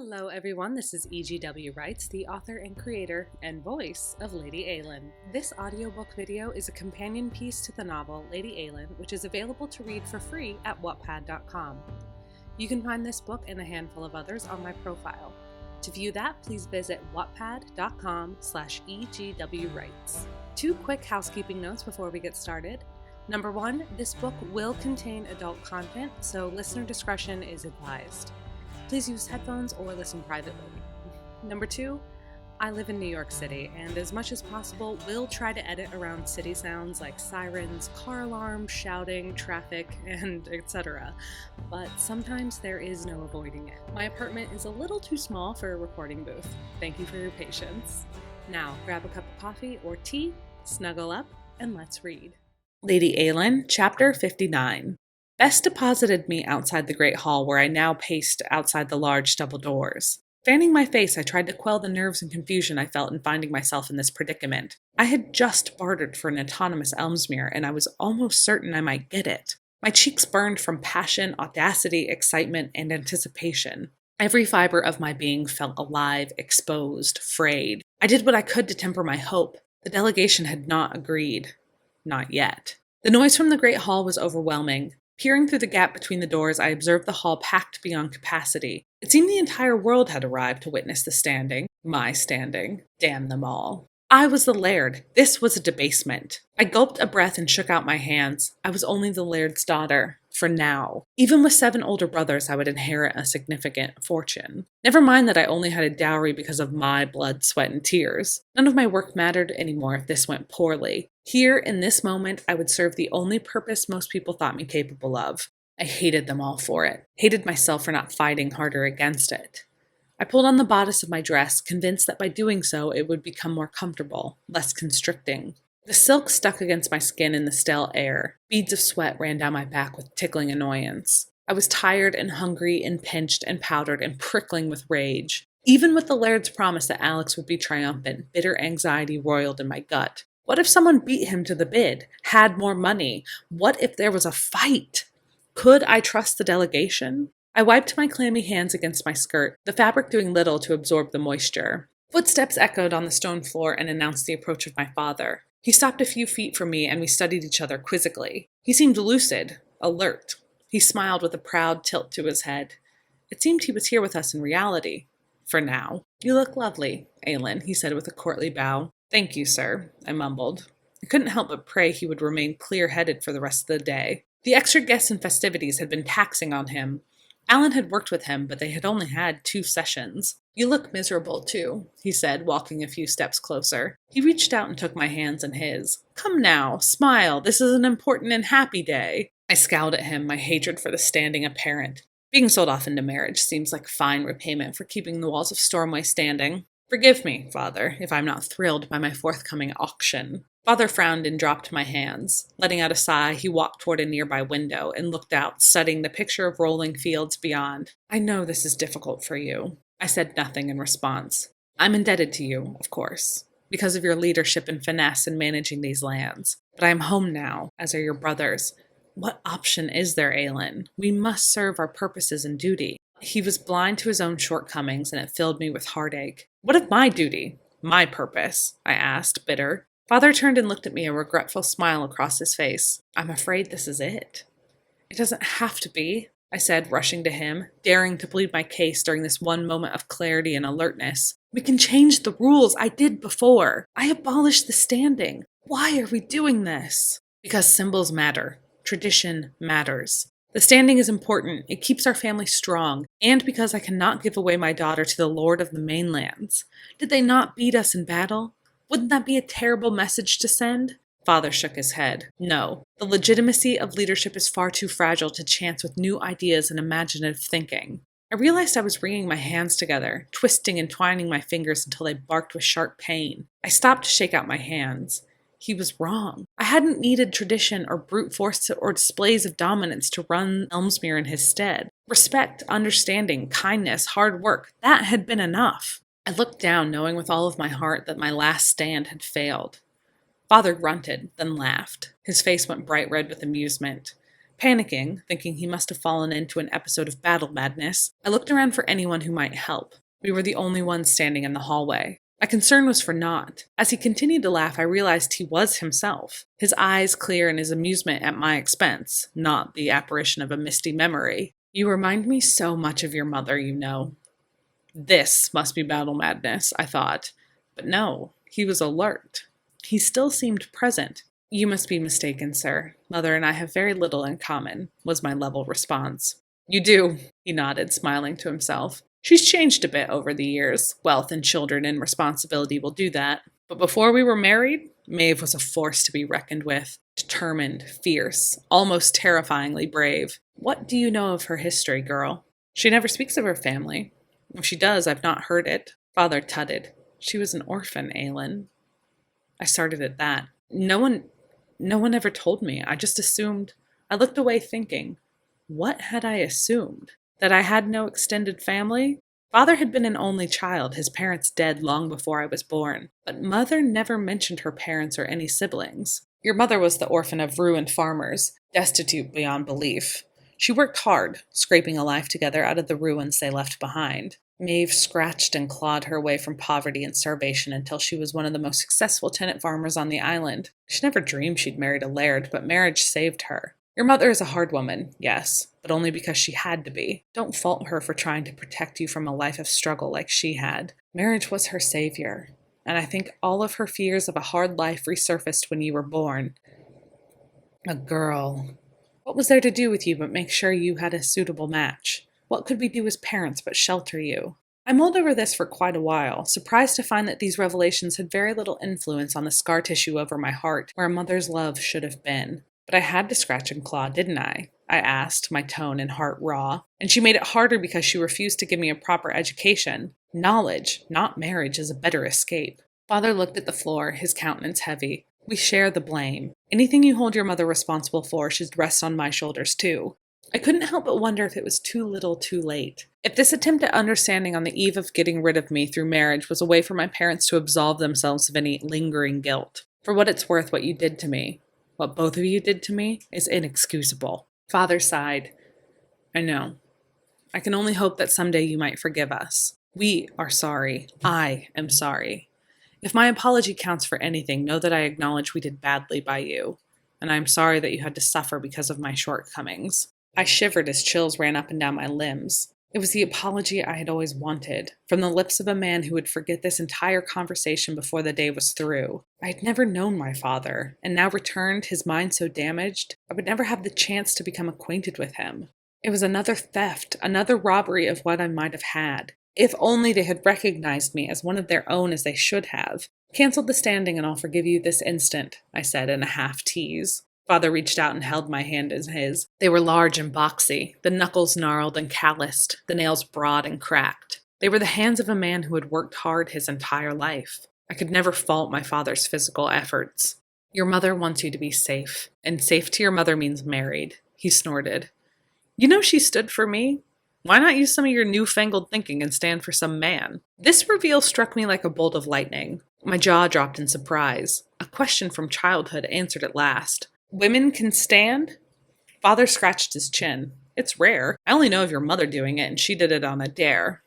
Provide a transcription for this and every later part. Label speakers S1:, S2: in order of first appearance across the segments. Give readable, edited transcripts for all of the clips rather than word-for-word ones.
S1: Hello everyone, this is EGWwrites, the author and creator and voice of Lady Eilean. This audiobook video is a companion piece to the novel Lady Eilean, which is available to read for free at wattpad.com. You can find this book and a handful of others on my profile. To view that, please visit wattpad.com/EGWwrites. Two quick housekeeping notes before we get started. Number one, this book will contain adult content, so listener discretion is advised. Please use headphones or listen privately. Number two, I live in New York City, and as much as possible, will try to edit around city sounds like sirens, car alarms, shouting, traffic, and etc. But sometimes there is no avoiding it. My apartment is a little too small for a recording booth. Thank you for your patience. Now, grab a cup of coffee or tea, snuggle up, and let's read. Lady Eilean, Chapter 59. Bess deposited me outside the great hall where I now paced outside the large double doors. Fanning my face, I tried to quell the nerves and confusion I felt in finding myself in this predicament. I had just bartered for an autonomous Elmsmere, and I was almost certain I might get it. My cheeks burned from passion, audacity, excitement, and anticipation. Every fiber of my being felt alive, exposed, frayed. I did what I could to temper my hope. The delegation had not agreed. Not yet. The noise from the great hall was overwhelming. Peering through the gap between the doors, I observed the hall packed beyond capacity. It seemed the entire world had arrived to witness the standing. My standing. Damn them all. I was the laird. This was a debasement. I gulped a breath and shook out my hands. I was only the laird's daughter. For now. Even with 7 older brothers, I would inherit a significant fortune. Never mind that I only had a dowry because of my blood, sweat, and tears. None of my work mattered anymore if this went poorly. Here, in this moment, I would serve the only purpose most people thought me capable of. I hated them all for it. Hated myself for not fighting harder against it. I pulled on the bodice of my dress, convinced that by doing so it would become more comfortable, less constricting. The silk stuck against my skin in the stale air. Beads of sweat ran down my back with tickling annoyance. I was tired and hungry and pinched and powdered and prickling with rage. Even with the laird's promise that Alex would be triumphant, bitter anxiety roiled in my gut. What if someone beat him to the bid, had more money? What if there was a fight? Could I trust the delegation? I wiped my clammy hands against my skirt, the fabric doing little to absorb the moisture. Footsteps echoed on the stone floor and announced the approach of my father. He stopped a few feet from me, and we studied each other quizzically. He seemed lucid, alert. He smiled with a proud tilt to his head. It seemed he was here with us in reality. For now. "You look lovely, Eilean," he said with a courtly bow. "Thank you, sir," I mumbled. I couldn't help but pray he would remain clear-headed for the rest of the day. The extra guests and festivities had been taxing on him. Alan had worked with him, but they had only had 2 sessions. "You look miserable, too," he said, walking a few steps closer. He reached out and took my hands in his. "Come now, smile. This is an important and happy day." I scowled at him, my hatred for the standing apparent. Being sold off into marriage seems like fine repayment for keeping the walls of Stormway standing. "Forgive me, Father, if I'm not thrilled by my forthcoming auction." Father frowned and dropped my hands. Letting out a sigh, he walked toward a nearby window and looked out, studying the picture of rolling fields beyond. "I know this is difficult for you." I said nothing in response. "I'm indebted to you, of course, because of your leadership and finesse in managing these lands. But I am home now, as are your brothers. What option is there, Eilean? We must serve our purposes and duty." He was blind to his own shortcomings, and it filled me with heartache. "What of my duty? My purpose?" I asked, bitter. Father turned and looked at me, a regretful smile across his face. "I'm afraid this is it." "It doesn't have to be," I said, rushing to him, daring to plead my case during this one moment of clarity and alertness. "We can change the rules. I did before. I abolished the standing. Why are we doing this?" "Because symbols matter. Tradition matters. The standing is important. It keeps our family strong, and because I cannot give away my daughter to the Lord of the Mainlands. Did they not beat us in battle? Wouldn't that be a terrible message to send?" Father shook his head. "No, the legitimacy of leadership is far too fragile to chance with new ideas and imaginative thinking." I realized I was wringing my hands together, twisting and twining my fingers until they barked with sharp pain. I stopped to shake out my hands. He was wrong. I hadn't needed tradition or brute force or displays of dominance to run Elmsmere in his stead. Respect, understanding, kindness, hard work, that had been enough. I looked down, knowing with all of my heart that my last stand had failed. Father grunted, then laughed. His face went bright red with amusement. Panicking, thinking he must have fallen into an episode of battle madness, I looked around for anyone who might help. We were the only ones standing in the hallway. My concern was for Nott. As he continued to laugh, I realized he was himself, his eyes clear in his amusement at my expense, not the apparition of a misty memory. You remind me so much of your mother, you know. This must be battle madness, I thought. But no, he was alert. He still seemed present. You must be mistaken, sir. Mother and I have very little in common, was my level response. You do, he nodded, smiling to himself. She's changed a bit over the years. Wealth and children and responsibility will do that. But before we were married, Maeve was a force to be reckoned with. Determined, fierce, almost terrifyingly brave. What do you know of her history, girl? She never speaks of her family. If she does, I've not heard it. Father tutted. She was an orphan, Eilean. I started at that. No one ever told me. I just assumed. I looked away thinking, what had I assumed? That I had no extended family? Father had been an only child, his parents dead long before I was born. But Mother never mentioned her parents or any siblings. Your mother was the orphan of ruined farmers, destitute beyond belief. She worked hard, scraping a life together out of the ruins they left behind. Maeve scratched and clawed her way from poverty and starvation until she was one of the most successful tenant farmers on the island. She never dreamed she'd married a laird, but marriage saved her. Your mother is a hard woman, yes, but only because she had to be. Don't fault her for trying to protect you from a life of struggle like she had. Marriage was her savior, and I think all of her fears of a hard life resurfaced when you were born. A girl. What was there to do with you but make sure you had a suitable match? What could we do as parents but shelter you? I mulled over this for quite a while, surprised to find that these revelations had very little influence on the scar tissue over my heart, where a mother's love should have been. But I had to scratch and claw, didn't I? I asked, my tone and heart raw. And she made it harder because she refused to give me a proper education. Knowledge, not marriage, is a better escape. Father looked at the floor, his countenance heavy. We share the blame. Anything you hold your mother responsible for should rest on my shoulders too. I couldn't help but wonder if it was too little too late. If this attempt at understanding on the eve of getting rid of me through marriage was a way for my parents to absolve themselves of any lingering guilt. For what it's worth, what you did to me, what both of you did to me, is inexcusable. Father sighed. I know. I can only hope that someday you might forgive us. We are sorry. I am sorry. If my apology counts for anything, know that I acknowledge we did badly by you, and I am sorry that you had to suffer because of my shortcomings. I shivered as chills ran up and down my limbs. It was the apology I had always wanted, from the lips of a man who would forget this entire conversation before the day was through. I had never known my father, and now returned, his mind so damaged, I would never have the chance to become acquainted with him. It was another theft, another robbery of what I might have had. If only they had recognized me as one of their own as they should have. Cancel the standing and I'll forgive you this instant, I said in a half tease. Father reached out and held my hand in his. They were large and boxy, the knuckles gnarled and calloused, the nails broad and cracked. They were the hands of a man who had worked hard his entire life. I could never fault my father's physical efforts. Your mother wants you to be safe, and safe to your mother means married, he snorted. You know she stood for me? Why not use some of your newfangled thinking and stand for some man? This reveal struck me like a bolt of lightning. My jaw dropped in surprise. A question from childhood answered at last. Women can stand? Father scratched his chin. It's rare. I only know of your mother doing it, and she did it on a dare.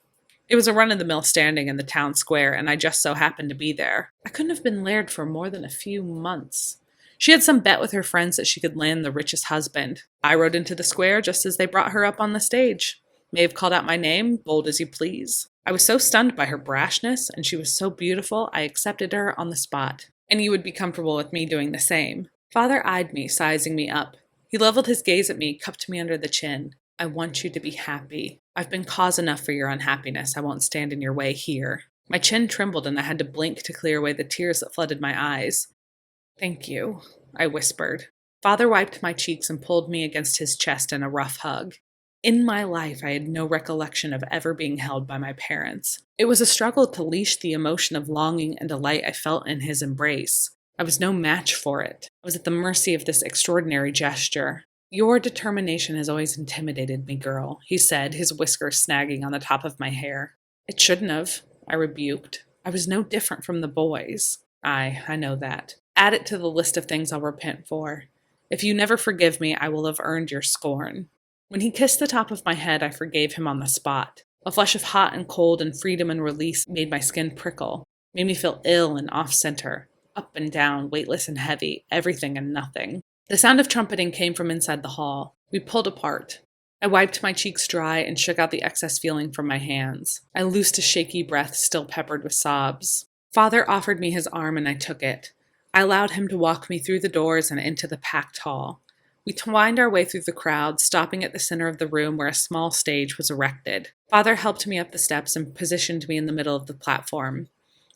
S1: It was a run-of-the-mill standing in the town square, and I just so happened to be there. I couldn't have been laird for more than a few months. She had some bet with her friends that she could land the richest husband. I rode into the square just as they brought her up on the stage. Maeve called out my name, bold as you please. I was so stunned by her brashness, and she was so beautiful, I accepted her on the spot. And you would be comfortable with me doing the same. Father eyed me, sizing me up. He leveled his gaze at me, cupped me under the chin. I want you to be happy. I've been cause enough for your unhappiness. I won't stand in your way here. My chin trembled and I had to blink to clear away the tears that flooded my eyes. Thank you, I whispered. Father wiped my cheeks and pulled me against his chest in a rough hug. In my life, I had no recollection of ever being held by my parents. It was a struggle to leash the emotion of longing and delight I felt in his embrace. I was no match for it. I was at the mercy of this extraordinary gesture. Your determination has always intimidated me, girl, he said, his whiskers snagging on the top of my hair. It shouldn't have, I rebuked. I was no different from the boys. I know that. Add it to the list of things I'll repent for. If you never forgive me, I will have earned your scorn. When he kissed the top of my head, I forgave him on the spot. A flush of hot and cold and freedom and release made my skin prickle, made me feel ill and off-center, up and down, weightless and heavy, everything and nothing. The sound of trumpeting came from inside the hall. We pulled apart. I wiped my cheeks dry and shook out the excess feeling from my hands. I loosed a shaky breath still peppered with sobs. Father offered me his arm and I took it. I allowed him to walk me through the doors and into the packed hall. We twined our way through the crowd, stopping at the center of the room where a small stage was erected. Father helped me up the steps and positioned me in the middle of the platform.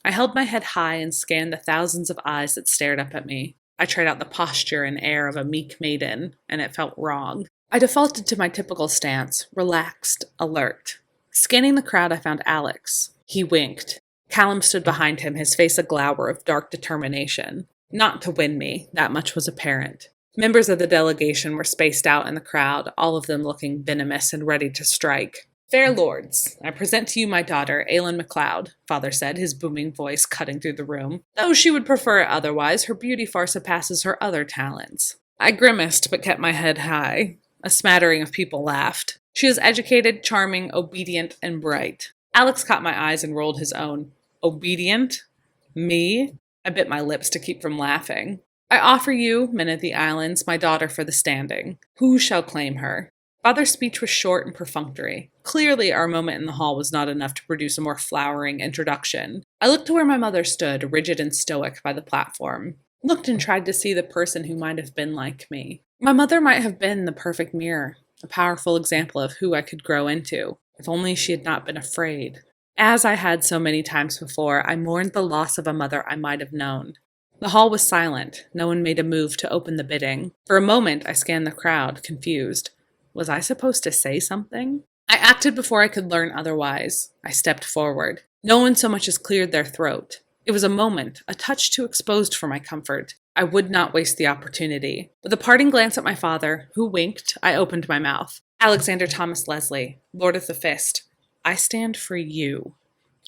S1: I held my head high and scanned the thousands of eyes that stared up at me. I tried out the posture and air of a meek maiden, and it felt wrong. I defaulted to my typical stance, relaxed, alert. Scanning the crowd, I found Alex. He winked. Callum stood behind him, his face a glower of dark determination. Not to win me, that much was apparent. Members of the delegation were spaced out in the crowd, all of them looking venomous and ready to strike. Fair lords, I present to you my daughter, Eilean MacLeod, Father said, his booming voice cutting through the room. Though she would prefer it otherwise, her beauty far surpasses her other talents. I grimaced, but kept my head high. A smattering of people laughed. She is educated, charming, obedient, and bright. Alex caught my eyes and rolled his own. Obedient? Me? I bit my lips to keep from laughing. I offer you, men of the islands, my daughter for the standing. Who shall claim her? Father's speech was short and perfunctory. Clearly, our moment in the hall was not enough to produce a more flowering introduction. I looked to where my mother stood, rigid and stoic, by the platform. Looked and tried to see the person who might have been like me. My mother might have been the perfect mirror, a powerful example of who I could grow into, if only she had not been afraid. As I had so many times before, I mourned the loss of a mother I might have known. The hall was silent. No one made a move to open the bidding. For a moment, I scanned the crowd, confused. Was I supposed to say something? I acted before I could learn otherwise. I stepped forward. No one so much as cleared their throat. It was a moment, a touch too exposed for my comfort. I would not waste the opportunity. With a parting glance at my father, who winked, I opened my mouth. Alexander Thomas Leslie, Lord of the Fist, I stand for you.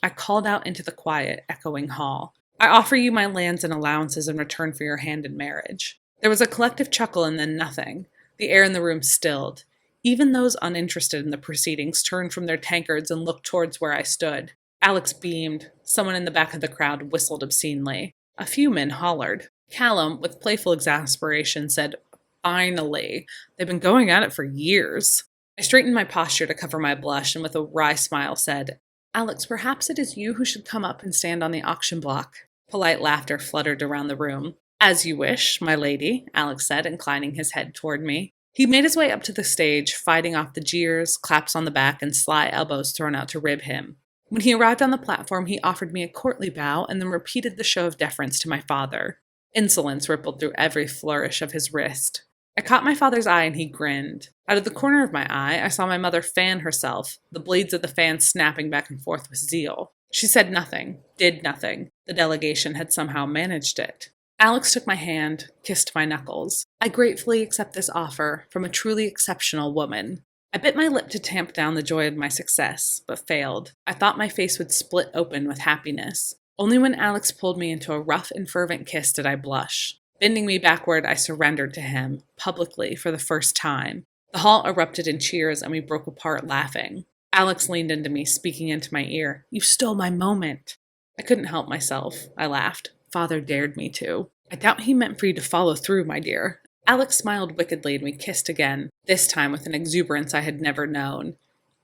S1: I called out into the quiet, echoing hall. I offer you my lands and allowances in return for your hand in marriage. There was a collective chuckle and then nothing. The air in the room stilled. Even those uninterested in the proceedings turned from their tankards and looked towards where I stood. Alex beamed. Someone in the back of the crowd whistled obscenely. A few men hollered. Callum, with playful exasperation, said, Finally. They've been going at it for years. I straightened my posture to cover my blush and with a wry smile said, Alex, perhaps it is you who should come up and stand on the auction block. Polite laughter fluttered around the room. As you wish, my lady, Alex said, inclining his head toward me. He made his way up to the stage, fighting off the jeers, claps on the back, and sly elbows thrown out to rib him. When he arrived on the platform, he offered me a courtly bow and then repeated the show of deference to my father. Insolence rippled through every flourish of his wrist. I caught my father's eye and he grinned. Out of the corner of my eye, I saw my mother fan herself, the blades of the fan snapping back and forth with zeal. She said nothing, did nothing. The delegation had somehow managed it. Alex took my hand, kissed my knuckles. I gratefully accept this offer from a truly exceptional woman. I bit my lip to tamp down the joy of my success, but failed. I thought my face would split open with happiness. Only when Alex pulled me into a rough and fervent kiss did I blush. Bending me backward, I surrendered to him, publicly, for the first time. The hall erupted in cheers and we broke apart laughing. Alex leaned into me, speaking into my ear. You stole my moment. I couldn't help myself. I laughed. Father dared me to. I doubt he meant for you to follow through, my dear. Alex smiled wickedly and we kissed again, this time with an exuberance I had never known.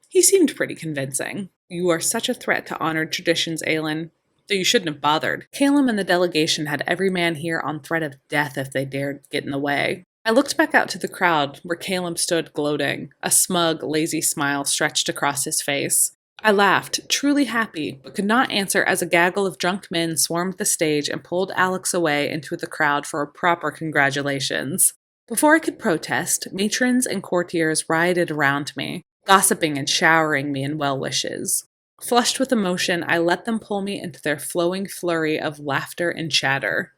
S1: He seemed pretty convincing. You are such a threat to honored traditions, Eilean. Though you shouldn't have bothered. Callum and the delegation had every man here on threat of death if they dared get in the way. I looked back out to the crowd where Callum stood gloating. A smug, lazy smile stretched across his face. I laughed, truly happy, but could not answer as a gaggle of drunk men swarmed the stage and pulled Alex away into the crowd for a proper congratulations. Before I could protest, matrons and courtiers rioted around me, gossiping and showering me in well wishes. Flushed with emotion, I let them pull me into their flowing flurry of laughter and chatter.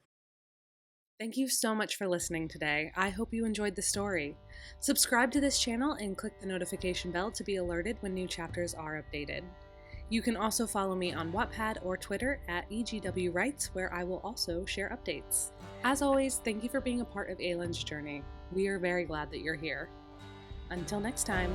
S1: Thank you so much for listening today. I hope you enjoyed the story. Subscribe to this channel and click the notification bell to be alerted when new chapters are updated. You can also follow me on Wattpad or Twitter at EGWwrites, where I will also share updates. As always, thank you for being a part of Eilean's journey. We are very glad that you're here. Until next time.